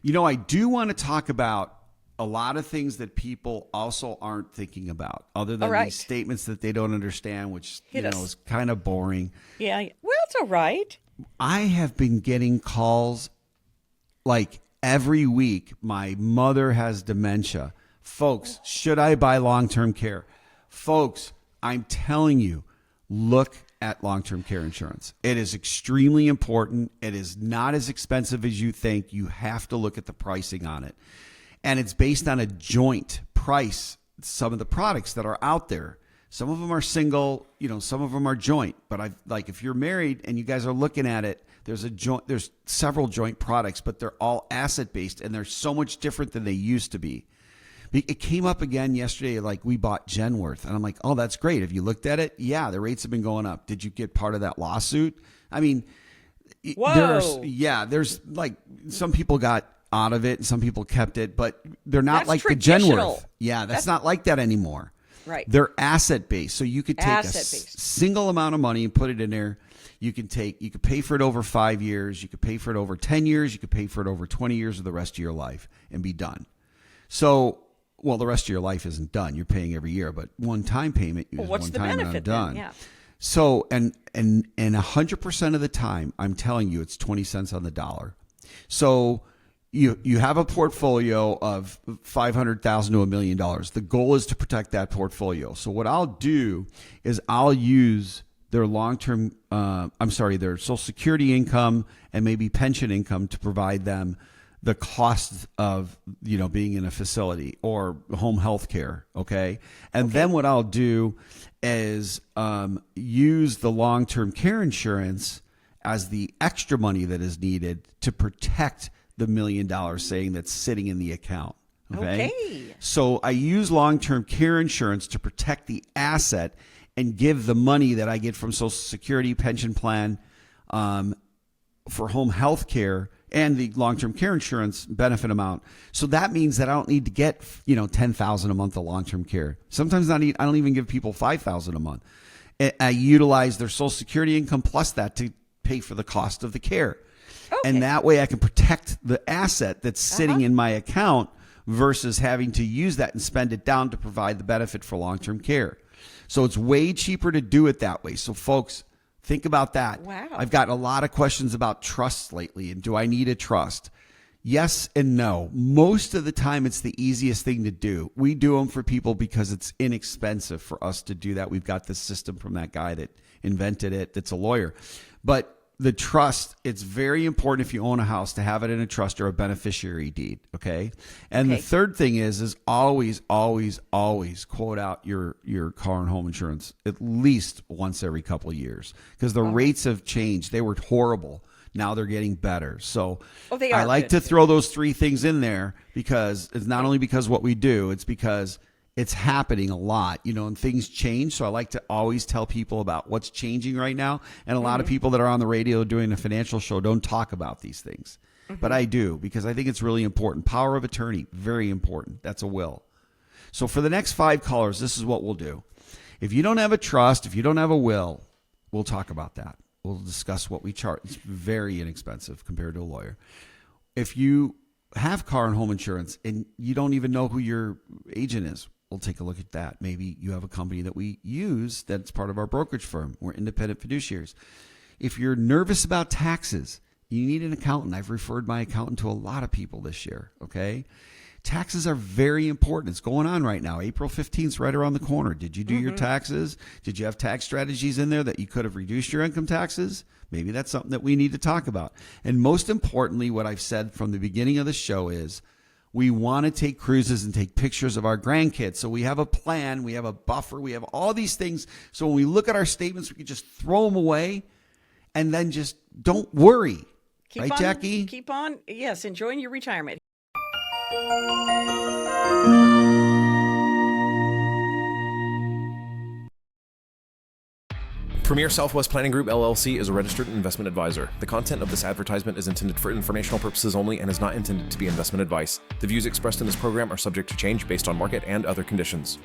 I do want to talk about a lot of things that people also aren't thinking about, other than these statements that they don't understand, which is kind of boring. Yeah. Well, it's all right. I have been getting calls like every week. My mother has dementia. Folks, should I buy long-term care? Folks, I'm telling you, look at long-term care insurance. It is extremely important. It is not as expensive as you think. You have to look at the pricing on it. And it's based on a joint price. Some of the products that are out there, some of them are single, some of them are joint. But if you're married and you guys are looking at it, there's several joint products, but they're all asset-based, and they're so much different than they used to be. It came up again yesterday, like we bought Genworth, and I'm like, oh, that's great. Have you looked at it? Yeah, the rates have been going up. Did you get part of that lawsuit? I mean, there's like some people got out of it and some people kept it, but they're not like the Genworth. Yeah, that's not like that anymore. Right. They're asset-based. So you could take a single amount of money and put it in there. You could pay for it over 5 years. You could pay for it over 10 years. You could pay for it over 20 years of the rest of your life and be done. So, well, the rest of your life isn't done. You're paying every year, but one-time payment is what's one the time benefit and I'm done. then? Yeah. So, and 100% of the time, I'm telling you, it's 20 cents on the dollar. So you have a portfolio of $500,000 to $1 million. The goal is to protect that portfolio. So what I'll do is I'll use their their Social Security income and maybe pension income to provide them the cost of, being in a facility or home health care. Okay. And then what I'll do is use the long-term care insurance as the extra money that is needed to protect the $1 million saying that's sitting in the account. Okay. So I use long-term care insurance to protect the asset and give the money that I get from Social Security, pension plan, for home health care and the long-term care insurance benefit amount. So that means that I don't need to get, $10,000 a month of long-term care. Sometimes I don't even give people $5,000 a month. I utilize their Social Security income plus that to pay for the cost of the care. Okay. And that way I can protect the asset that's sitting in my account versus having to use that and spend it down to provide the benefit for long-term care. So it's way cheaper to do it that way. So folks, think about that. Wow. I've gotten a lot of questions about trusts lately, and do I need a trust? Yes and no. Most of the time, it's the easiest thing to do. We do them for people because it's inexpensive for us to do that. We've got this system from that guy that invented it that's a lawyer. But the trust, it's very important if you own a house to have it in a trust or a beneficiary deed, okay? And the third thing is always, always, always quote out your car and home insurance at least once every couple of years because the rates have changed. They were horrible. Now they're getting better. So I like to throw those three things in there because it's not only because what we do, it's because it's happening a lot, and things change. So I like to always tell people about what's changing right now. And a lot of people that are on the radio doing a financial show don't talk about these things. But I do because I think it's really important. Power of attorney, very important. That's a will. So for the next 5 callers, this is what we'll do. If you don't have a trust, if you don't have a will, we'll talk about that. We'll discuss what we charge. It's very inexpensive compared to a lawyer. If you have car and home insurance and you don't even know who your agent is, we'll take a look at that. Maybe you have a company that we use that's part of our brokerage firm. We're independent fiduciaries. If you're nervous about taxes, you need an accountant. I've referred my accountant to a lot of people this year, okay? Taxes are very important. It's going on right now. April 15th is right around the corner. Did you do your taxes? Did you have tax strategies in there that you could have reduced your income taxes? Maybe that's something that we need to talk about. And most importantly, what I've said from the beginning of the show is we want to take cruises and take pictures of our grandkids. So we have a plan, we have a buffer, we have all these things. So when we look at our statements, we can just throw them away and then just don't worry. Right, Jackie? Keep on, yes, enjoying your retirement. Premier Southwest Planning Group, LLC is a registered investment advisor. The content of this advertisement is intended for informational purposes only and is not intended to be investment advice. The views expressed in this program are subject to change based on market and other conditions.